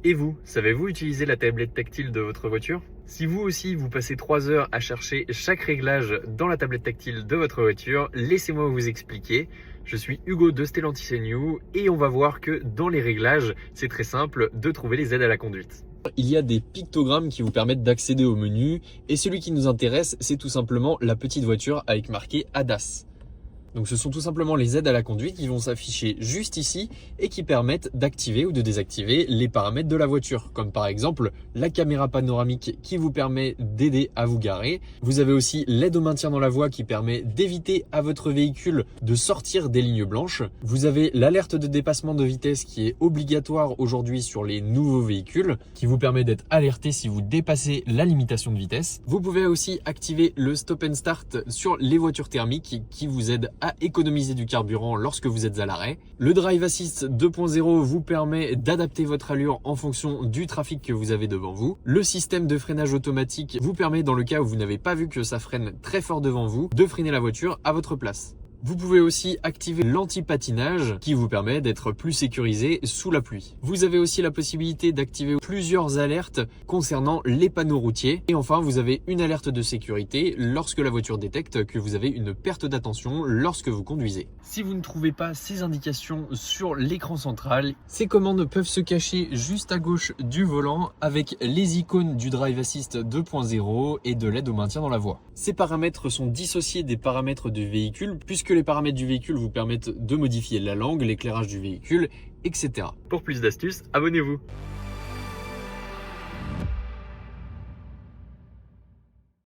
Et vous, savez-vous utiliser la tablette tactile de votre voiture? Si vous aussi vous passez 3 heures à chercher chaque réglage dans la tablette tactile de votre voiture, laissez-moi vous expliquer. Je suis Hugo de Stellantis New et on va voir que dans les réglages, c'est très simple de trouver les aides à la conduite. Il y a des pictogrammes qui vous permettent d'accéder au menu et celui qui nous intéresse, c'est tout simplement la petite voiture avec marqué ADAS. Donc ce sont tout simplement les aides à la conduite qui vont s'afficher juste ici et qui permettent d'activer ou de désactiver les paramètres de la voiture, comme par exemple la caméra panoramique qui vous permet d'aider à vous garer. Vous avez aussi l'aide au maintien dans la voie qui permet d'éviter à votre véhicule de sortir des lignes blanches. Vous avez l'alerte de dépassement de vitesse qui est obligatoire aujourd'hui sur les nouveaux véhicules, qui vous permet d'être alerté si vous dépassez la limitation de vitesse. Vous pouvez aussi activer le stop and start sur les voitures thermiques qui vous aide à économiser du carburant lorsque vous êtes à l'arrêt. Le Drive Assist 2.0 vous permet d'adapter votre allure en fonction du trafic que vous avez devant vous. Le système de freinage automatique vous permet, dans le cas où vous n'avez pas vu que ça freine très fort devant vous, de freiner la voiture à votre place. Vous pouvez aussi activer l'anti-patinage qui vous permet d'être plus sécurisé sous la pluie. Vous avez aussi la possibilité d'activer plusieurs alertes concernant les panneaux routiers. Et enfin, vous avez une alerte de sécurité lorsque la voiture détecte que vous avez une perte d'attention lorsque vous conduisez. Si vous ne trouvez pas ces indications sur l'écran central, ces commandes peuvent se cacher juste à gauche du volant avec les icônes du Drive Assist 2.0 et de l'aide au maintien dans la voie. Ces paramètres sont dissociés des paramètres du véhicule puisque les paramètres du véhicule vous permettent de modifier la langue, l'éclairage du véhicule, etc. Pour plus d'astuces, abonnez-vous.